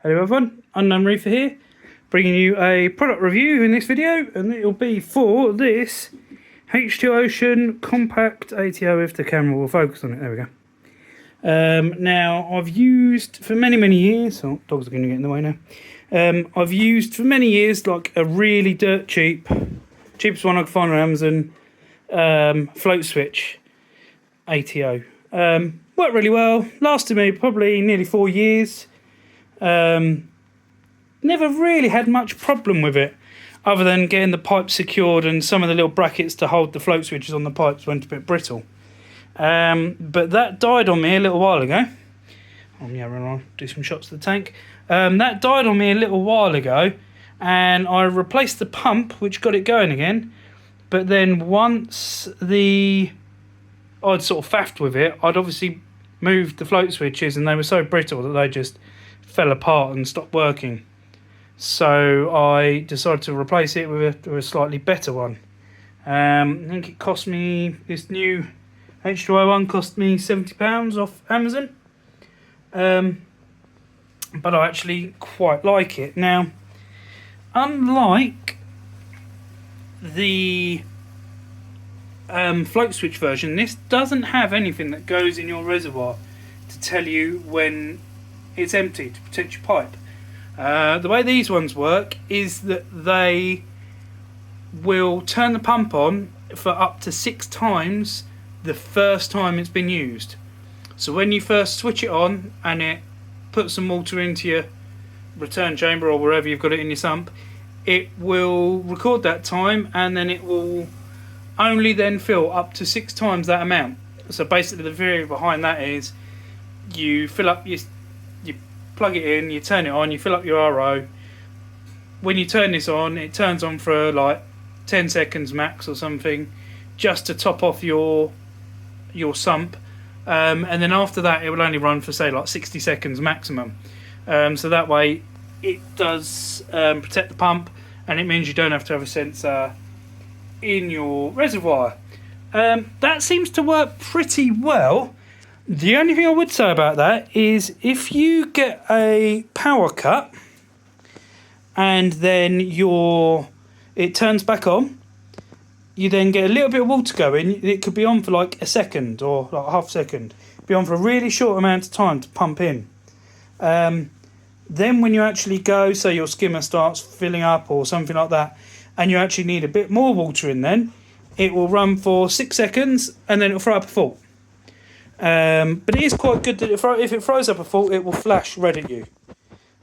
Hello everyone, Unknown Reefer here, bringing you a product review in this video, and it'll be for this H2Ocean compact ATO if the camera will focus on it. There we go. Now, I've used for many years, oh, dogs are going to get in the way now. I've used for many years like a really dirt cheapest one I could find on Amazon, float switch ATO. Worked really well, lasted me probably nearly 4 years. Never really had much problem with it, other than getting the pipe secured and some of the little brackets to hold the float switches on the pipes went a bit brittle. But that died on me a little while ago. I'll do some shots of the tank. That died on me a little while ago, and I replaced the pump, which got it going again. But then once I'd sort of faffed with it, I'd obviously moved the float switches, and they were so brittle that they just fell apart and stopped working. So I decided to replace it with a slightly better one. I think it cost me, this new H2O one cost me £70 off Amazon. But I actually quite like it. Now, unlike the float switch version, this doesn't have anything that goes in your reservoir to tell you when it's empty, to protect your pipe. The way these ones work is that they will turn the pump on for up to 6 times the first time it's been used. So when you first switch it on and it puts some water into your return chamber or wherever you've got it in your sump, it will record that time, and then it will only then fill up to 6 times that amount. So basically the theory behind that is you fill up you plug it in, you turn it on, you fill up your RO. When you turn this on, it turns on for like 10 seconds max or something, just to top off your sump, and then after that it will only run for say like 60 seconds maximum. So that way it does protect the pump, and it means you don't have to have a sensor in your reservoir. That seems to work pretty well. The only thing I would say about that is if you get a power cut and then it turns back on, you then get a little bit of water going. It could be on for like a second or like half a second. Be on for a really short amount of time to pump in. Then when you actually go, say your skimmer starts filling up or something like that, and you actually need a bit more water in, then it will run for 6 seconds and then it'll throw up a fault. But it is quite good that if it throws up a fault, it will flash red at you.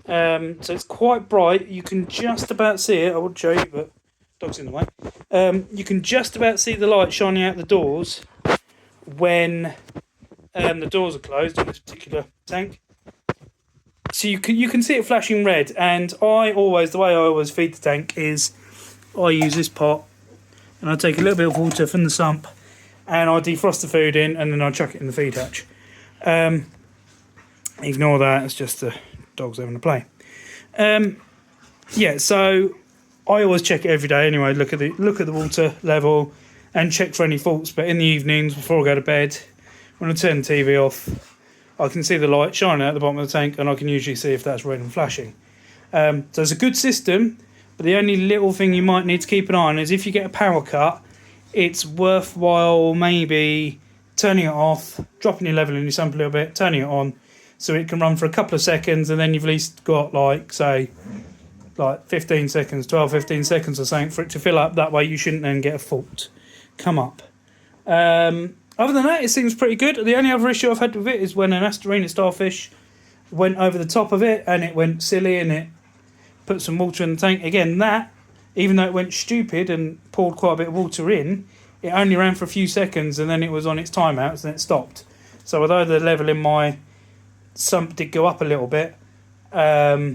So it's quite bright. You can just about see it. I would show you, but dog's in the way. You can just about see the light shining out the doors when the doors are closed on this particular tank. So you can see it flashing red. And the way I always feed the tank is I use this pot, and I take a little bit of water from the sump, and I defrost the food in, and then I chuck it in the feed hatch. Ignore that, it's just the dogs having a play. Yeah, so I always check it every day anyway, look at the water level and check for any faults. But in the evenings before I go to bed, when I turn the TV off, I can see the light shining at the bottom of the tank, and I can usually see if that's red and flashing. So it's a good system, but the only little thing you might need to keep an eye on is if you get a power cut, it's worthwhile maybe turning it off, dropping your level in your sump a little bit, turning it on, so it can run for a couple of seconds, and then you've at least got like 15 seconds, 15 seconds or something for it to fill up. That way you shouldn't then get a fault come up. Other than that, it seems pretty good. The only other issue I've had with it is when an Astorina starfish went over the top of it and it went silly and it put some water in the tank. Again, that, even though it went stupid and poured quite a bit of water in, it only ran for a few seconds and then it was on its timeouts and it stopped. So although the level in my sump did go up a little bit,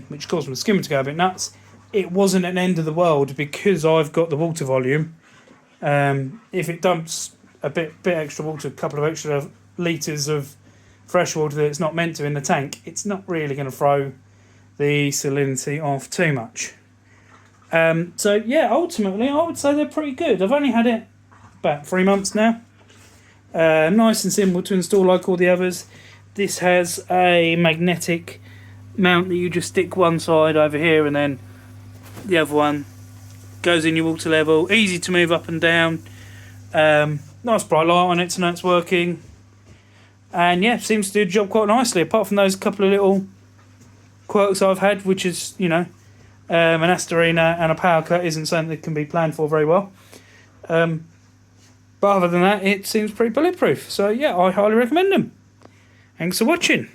which caused my skimmer to go a bit nuts, it wasn't an end of the world because I've got the water volume. If it dumps a bit extra water, a couple of extra litres of fresh water that it's not meant to in the tank, it's not really going to throw the salinity off too much. So yeah, ultimately I would say they're pretty good. I've only had it about 3 months now. Nice and simple to install like all the others. This has a magnetic mount that you just stick one side over here and then the other one goes in your water level. Easy to move up and down. Nice bright light on it to know it's working. And yeah, seems to do the job quite nicely, apart from those couple of little quirks I've had, which is, you know, an Astorina and a power cut isn't something that can be planned for very well. But other than that, it seems pretty bulletproof. So yeah, I highly recommend them. Thanks for watching.